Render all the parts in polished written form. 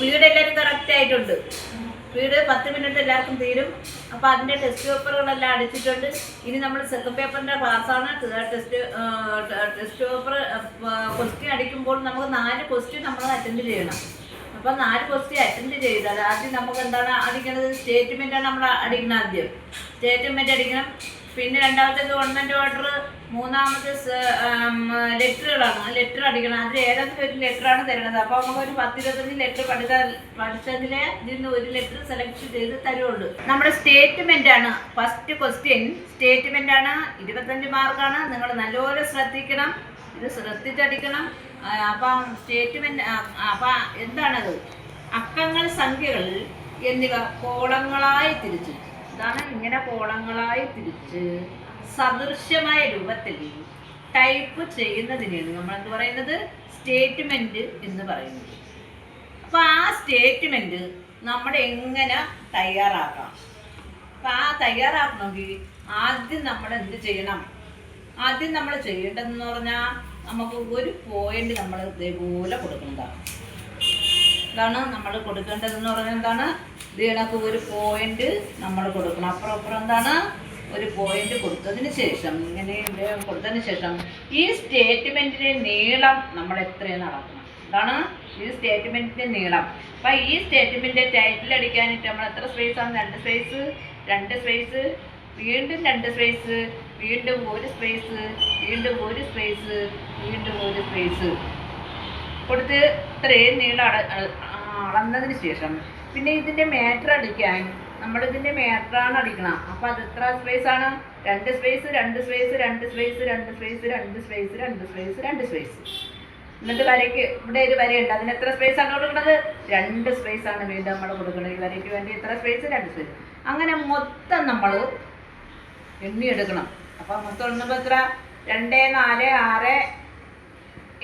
Speed എല്ലാവരും correct ആയിട്ടുണ്ട്. Speed 10 minute എല്ലാവർക്കും തീരും. അപ്പോൾ അതിൻ്റെ ടെസ്റ്റ് പേപ്പറുകളെല്ലാം അടിച്ചിട്ടുണ്ട്. ഇനി നമ്മൾ സെക്കൻഡ് പേപ്പറിൻ്റെ ക്ലാസ്സാണ്. ടെസ്റ്റ് പേപ്പർ ക്വസ്റ്റ്യൻ അടിക്കുമ്പോൾ നമുക്ക് 4 ക്വസ്റ്റ്യൻ നമ്മൾ അറ്റൻഡ് ചെയ്യണം. അപ്പോൾ 4 ക്വസ്റ്റ്യൻ അറ്റൻഡ് ചെയ്താൽ ആദ്യം നമുക്ക് എന്താണ് അടിക്കുന്നത്? സ്റ്റേറ്റ്മെൻറ്റാണ് നമ്മൾ അടിക്കണം. ആദ്യം സ്റ്റേറ്റ്മെൻറ്റ് അടിക്കണം. പിന്നെ രണ്ടാമത്തെ ഗവൺമെൻറ് ഓർഡർ, മൂന്നാമത് ലെറ്ററുകളാണ്. ലെറ്റർ അടിക്കണം. അതിൽ ഏതെങ്കിലും ഒരു ലെറ്ററാണ് തരുന്നത്. അപ്പോൾ നമുക്കൊരു 10-25 ലെറ്റർ പഠിച്ചതിൽ ഇതിന് ഒരു ലെറ്റർ സെലക്ട് ചെയ്ത് തരുള്ളൂ. നമ്മുടെ സ്റ്റേറ്റ്മെൻറ്റാണ് ഫസ്റ്റ് ക്വസ്റ്റ്യൻ. സ്റ്റേറ്റ്മെൻറ്റാണ്, 25 മാർക്കാണ്. നിങ്ങൾ നല്ലപോലെ ശ്രദ്ധിക്കണം, ഇത് ശ്രദ്ധിച്ചടിക്കണം. അപ്പം സ്റ്റേറ്റ്മെൻറ്റ് അപ്പം എന്താണത്? അക്കങ്ങൾ, സംഖ്യകൾ എന്നിവ കോളങ്ങളായി തിരിച്ചു, ഇതാണ് ഇങ്ങനെ കോളങ്ങളായി തിരിച്ച് സദൃശ്യമായ രൂപത്തിൽ ടൈപ്പ് ചെയ്യുന്നതിനെയാണ് നമ്മൾ എന്ത് പറയുന്നത്? സ്റ്റേറ്റ്മെൻറ്റ് എന്ന് പറയുന്നത്. അപ്പോൾ ആ സ്റ്റേറ്റ്മെൻറ്റ് നമ്മൾ എങ്ങനെ തയ്യാറാക്കാം? അപ്പോൾ ആ തയ്യാറാക്കണമെങ്കിൽ ആദ്യം നമ്മൾ എന്ത് ചെയ്യണം? ആദ്യം നമ്മൾ ചെയ്യേണ്ടതെന്ന് പറഞ്ഞാൽ നമുക്ക് ഒരു പോയിന്റ് നമ്മൾ ഇതേപോലെ കൊടുക്കുന്നതാണ്. ഇതാണ് നമ്മൾ കൊടുക്കേണ്ടതെന്ന് പറഞ്ഞാൽ എന്താണ്? ഇത് കണക്ക് ഒരു പോയിന്റ് നമ്മൾ കൊടുക്കണം. അപ്പുറം എന്താണ്? ഒരു പോയിന്റ് കൊടുത്തതിന് ശേഷം ഇങ്ങനെ കൊടുത്തതിന് ശേഷം ഈ സ്റ്റേറ്റ്മെൻറ്റിൻ്റെ നീളം നമ്മൾ എത്രയാണ് നടക്കണം? ഇതാണ് ഈ സ്റ്റേറ്റ്മെൻറ്റിൻ്റെ നീളം. അപ്പം ഈ സ്റ്റേറ്റ്മെൻറ്റിൻ്റെ ടൈറ്റിൽ അടിക്കാനായിട്ട് നമ്മൾ എത്ര സ്പേസാണ്? 2 സ്പേസ്, 2 സ്പേസ്, വീണ്ടും 2 സ്പേസ്, വീണ്ടും 1 സ്പേസ്, വീണ്ടും 1 സ്പേസ്, വീണ്ടും 1 സ്പേസ് കൊടുത്ത് ഇത്രയും നീളം അളന്നതിന് ശേഷം പിന്നെ ഇതിൻ്റെ മാറ്റർ അടിക്കാൻ നമ്മളിതിൻ്റെ മാറ്ററാണ് അടിക്കണം. അപ്പോൾ അത് എത്ര സ്പേസാണ്? 2 space, 2 space, 2 space, 2 space, 2 space, 2 space, 2 space. എന്നിട്ട് വരയ്ക്ക് ഇവിടെ ഒരു വരയുണ്ട്. അതിന് എത്ര സ്പേസാണ് കൊടുക്കുന്നത്? 2 സ്പേസാണ് വീണ്ടും നമ്മൾ കൊടുക്കുന്നത്. ഈ വരയ്ക്ക് വേണ്ടി എത്ര സ്പേസ്? 2 സ്പേസ്. അങ്ങനെ മൊത്തം നമ്മൾ എണ്ണിയെടുക്കണം. അപ്പോൾ മൊത്തം എണ്ണുമ്പോൾ എത്ര? 2, 4, 6,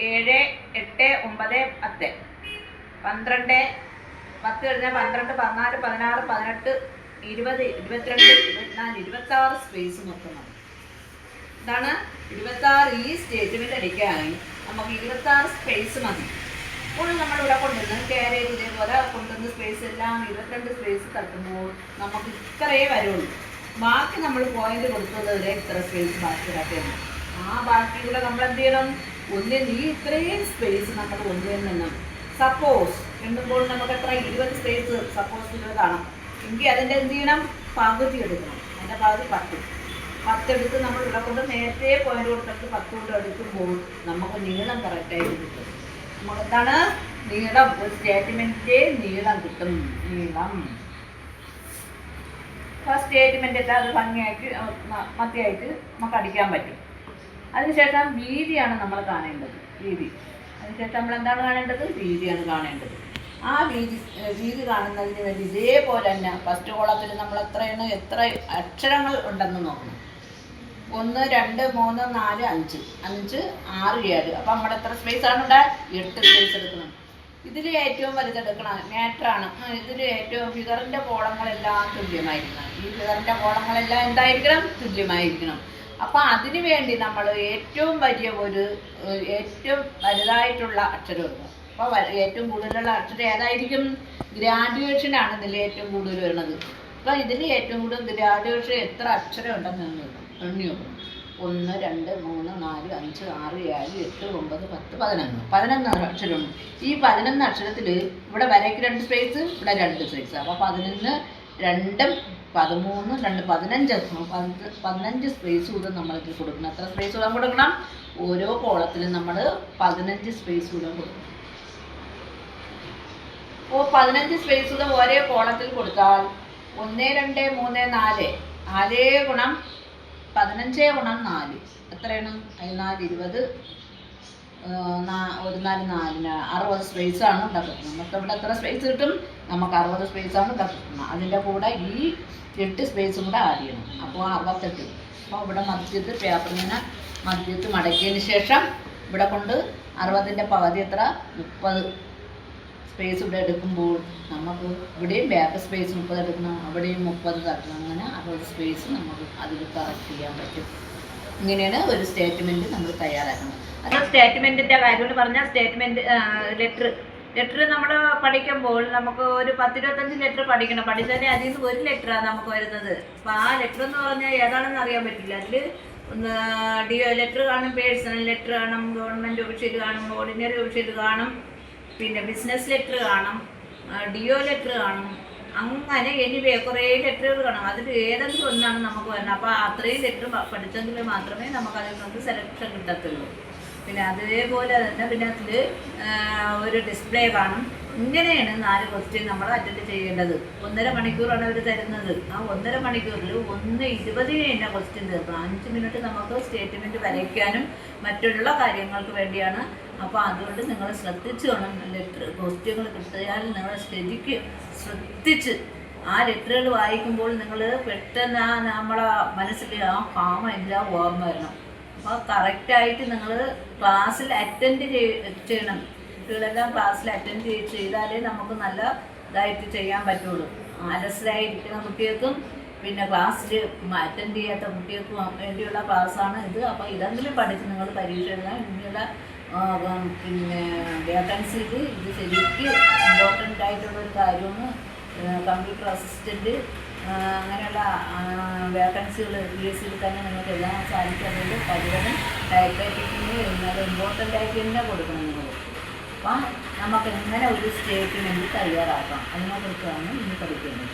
7, 8, 9, 10, 12, 10 കഴിഞ്ഞാൽ 12, 14, 16, 18, 20, 22, 24, 26 സ്പേസ് മൊത്തമാണ്. ഇതാണ് 26. ഈ സ്റ്റേറ്റ്മെൻറ്റ് അടിക്കാൻ നമുക്ക് 26 സ്പേസ് മതി. അപ്പോൾ നമ്മളിവിടെ കൊണ്ടുവന്ന് കാരേജ് ഇതേപോലെ കൊണ്ടുവന്ന് സ്പേസ് എല്ലാം 22 സ്പേസ് തട്ടുമ്പോൾ നമുക്ക് ഇത്രയേ വരുള്ളൂ. ബാക്കി നമ്മൾ പോയിന്റ് കൊടുത്തത് വരെ ഇത്ര സ്പേസ് ബാക്കി കിടക്കുന്നു. ആ ബാക്കി കൂടെ നമ്മൾ എന്ത് ചെയ്യണം? ഈ ഇത്രയും സ്പേസ് നമ്മൾ ഒന്നിൽ നിന്നും സപ്പോസ് എണ്ണുമ്പോൾ നമുക്ക് എത്ര? 20 സ്പേസ് സപ്പോസ് 20 ആണ് എങ്കിൽ അതിൻ്റെ എന്ത് ചെയ്യണം? പകുതി എടുക്കണം. അതിൻ്റെ പകുതി 10 എടുത്ത് നമ്മൾ ഇവിടെ കൊണ്ട് നേരത്തെ പോയിന്റ് കൊടുത്തിട്ട് 10 കൊണ്ട് എടുക്കുമ്പോൾ നമുക്ക് നീളം കറക്റ്റായിട്ട് കിട്ടും. നമുക്ക് എന്താണ് നീളം? ഒരു സ്റ്റേറ്റ്മെൻറ്റിൻ്റെ നീളം കിട്ടും. നീളം ഫസ്റ്റ് സ്റ്റേറ്റ്മെൻറ്റ് എല്ലാം അത് ഭംഗിയായിട്ട് മധ്യമായിട്ട് നമുക്ക് അടിക്കാൻ പറ്റും. അതിനുശേഷം വീതിയാണ് നമ്മൾ കാണേണ്ടത്. വീതി. അതിനുശേഷം നമ്മൾ എന്താണ് കാണേണ്ടത്? വീതിയാണ് കാണേണ്ടത്. ആ വീതി കാണുന്നതിന് വേണ്ടി ഇതേപോലെ തന്നെ ഫസ്റ്റ് കോളത്തിൽ നമ്മൾ എത്ര അക്ഷരങ്ങൾ ഉണ്ടെന്ന് നോക്കണം. 1, 2, 3, 4, 5, 5, 6, 7. അപ്പം നമ്മൾ എത്ര സ്പേസാണ് ഇവിടെ? 8 സ്പേസ് എടുക്കണം. ഇതിൽ ഏറ്റവും വലുതെടുക്കണം മാറ്ററാണ്. ഇതിൽ ഏറ്റവും ഫിഗറിൻ്റെ കോളങ്ങളെല്ലാം തുല്യമായിരിക്കണം. ഈ ഫിഗറിൻ്റെ കോളങ്ങളെല്ലാം എന്തായിരിക്കണം? തുല്യമായിരിക്കണം. അപ്പോൾ അതിനു വേണ്ടി നമ്മൾ ഏറ്റവും വലുതായിട്ടുള്ള അക്ഷരമുണ്ട്. അപ്പോൾ ഏറ്റവും കൂടുതലുള്ള അക്ഷരം ഏതായിരിക്കും? ഗ്രാജുവേഷനാണ് ഇതിൽ ഏറ്റവും കൂടുതൽ വരുന്നത്. അപ്പോൾ ഇതിൽ ഏറ്റവും കൂടുതൽ ഗ്രാജുവേഷൻ എത്ര അക്ഷരം ഉണ്ടെന്ന് എണ്ണി നോക്കണം. 1, 2, 3, 4, 5, 6, 7, 8, 9, 10, 11 അക്ഷരമുണ്ട്. ഈ 11 അക്ഷരത്തിൽ ഇവിടെ വരയ്ക്ക് 2 സ്പേസ്, ഇവിടെ 2 സ്പേസ്. അപ്പോൾ 11, 2, 13, 2, 15 സ്പേസ് കൂടെ നമ്മൾക്ക് കൊടുക്കണം. എത്ര സ്പേസ് കൂടെ കൊടുക്കണം? ഓരോ കോളത്തിലും നമ്മൾ 15 സ്പേസ് കൂടെ കൊടുക്കണം. അപ്പോൾ 15 സ്പേസ് കൂടെ ഓരോ കോളത്തിൽ കൊടുത്താൽ 1, 2, 3, 4, 4 ഗുണം 15 ഗുണം 4 എത്രയാണ്? 14, 20, 1, 4, 4, 60 സ്പേസാണ് ഉണ്ടാക്കുന്നത്. മൊത്തം ഇവിടെ എത്ര സ്പേസ് കിട്ടും? നമുക്ക് 60 സ്പേസാണ് ഉണ്ടാക്കുന്നത്. അതിൻ്റെ കൂടെ ഈ 8 സ്പേസും കൂടെ ആഡ് ചെയ്യണം. അപ്പോൾ 68. അപ്പോൾ ഇവിടെ മധ്യത്ത് പേപ്പറിങ്ങനെ മധ്യത്ത് മടക്കിയതിന് ശേഷം ഇവിടെ കൊണ്ട് 60ൻ്റെ പകുതി എത്ര? 30 സ്പേസ് ഇവിടെ എടുക്കുമ്പോൾ നമുക്ക് ഇവിടെയും ബാക്ക് സ്പേസ് 30 എടുക്കണം, അവിടെയും 30 തട്ടണം. അങ്ങനെ 60 സ്പേസ് നമുക്ക് അതിൽ കറക്റ്റ് ചെയ്യാൻ പറ്റും. ഇങ്ങനെയാണ് ഒരു സ്റ്റേറ്റ്മെൻറ്റ് നമ്മൾ തയ്യാറാക്കുന്നത്. അത് സ്റ്റേറ്റ്മെൻറ്റിൻ്റെ കാര്യം പറഞ്ഞാൽ ലെറ്റർ ലെറ്റർ നമ്മൾ പഠിക്കുമ്പോൾ നമുക്ക് ഒരു 10-25 ലെറ്റർ പഠിക്കണം. പഠിച്ചാലേ അതിൽ നിന്ന് ഒരു ലെറ്ററാണ് നമുക്ക് വരുന്നത്. അപ്പോൾ ആ ലെറ്റർ എന്ന് പറഞ്ഞാൽ ഏതാണെന്ന് അറിയാൻ പറ്റില്ല. അതിൽ ലെറ്റർ കാണും, പേഴ്സണൽ ലെറ്റർ കാണും, ഗവൺമെൻറ് ഒഫീഷ്യൽ കാണും, ഓർഡിനറി ഒഫീഷ്യൽ കാണും, പിന്നെ ബിസിനസ് ലെറ്റർ കാണും, ലെറ്റർ കാണും. അങ്ങനെ എനിവേ കുറേ ലെറ്ററുകൾ കാണും. അതിൽ ഏതെങ്കിലും ഒന്നാണ് നമുക്ക് വരുന്നത്. അപ്പോൾ അത്രയും ലെറ്റർ പഠിച്ചെങ്കിൽ മാത്രമേ നമുക്ക് അതിൽ നിന്ന് സെലക്ഷൻ കിട്ടത്തുള്ളൂ. പിന്നെ അതേപോലെ തന്നെ പിന്നെ അതിൽ ഒരു ഡിസ്പ്ലേ കാണും. ഇങ്ങനെയാണ് 4 ക്വസ്റ്റ്യൻ നമ്മൾ അറ്റൻഡ് ചെയ്യേണ്ടത്. 1.5 മണിക്കൂറാണ് അവർ തരുന്നത്. ആ 1.5 മണിക്കൂറിൽ 1:20 തന്നെ ക്വസ്റ്റ്യൻ തീർക്കണം. 5 മിനിറ്റ് നമുക്ക് സ്റ്റേറ്റ്മെൻറ്റ് വരയ്ക്കാനും മറ്റുള്ള കാര്യങ്ങൾക്ക് വേണ്ടിയാണ്. അപ്പോൾ അതുകൊണ്ട് നിങ്ങൾ ശ്രദ്ധിച്ച് വേണം ലെറ്റർ ക്വസ്റ്റ്യങ്ങൾ കിട്ടിയാൽ നിങ്ങൾ ശരിക്കും ശ്രദ്ധിച്ച് ആ ലെറ്ററുകൾ വായിക്കുമ്പോൾ നിങ്ങൾ പെട്ടെന്ന് നമ്മളെ മനസ്സിൽ ആ ഭാവം എല്ലാം ഓർമ്മ വരണം. അപ്പോൾ കറക്റ്റായിട്ട് നിങ്ങൾ ക്ലാസ്സിൽ അറ്റൻഡ് ചെയ്യണം. കുട്ടികളെല്ലാം ക്ലാസ്സിൽ അറ്റൻഡ് ചെയ്താലേ നമുക്ക് നല്ല ഇതായിട്ട് ചെയ്യാൻ പറ്റുള്ളൂ. അലസരായിരിക്കുന്ന കുട്ടികൾക്കും പിന്നെ ക്ലാസ്സിൽ അറ്റൻഡ് ചെയ്യാത്ത കുട്ടികൾക്കും വേണ്ടിയുള്ള ക്ലാസ്സാണ് ഇത്. അപ്പോൾ ഇതെങ്കിലും പഠിച്ച് നിങ്ങൾ പരീക്ഷ എഴുതാൻ ഇങ്ങനെയുള്ള പിന്നെ വേക്കൻസിയിൽ ഇത് ശരിക്കും ഇമ്പോർട്ടൻ്റ് ആയിട്ടുള്ളൊരു കാര്യമാണ്. കമ്പ്യൂട്ടർ അസിസ്റ്റൻറ്റ് അങ്ങനെയുള്ള വേക്കൻസികൾ PSCയിൽ തന്നെ നിങ്ങൾക്ക് എല്ലാം സാധിക്കുന്നത്. കഴിവതും ടൈപ്പ് റൈറ്റിങ്ങിന് നല്ല ഇമ്പോർട്ടൻ്റ് ആയിട്ട് തന്നെ കൊടുക്കണം നിങ്ങൾ. അപ്പം നമുക്ക് എങ്ങനെ ഒരു സ്റ്റേറ്റ്മെൻറ്റ് തയ്യാറാക്കാം അതിനെക്കുറിച്ചാണ് ഇനി പഠിക്കുന്നത്.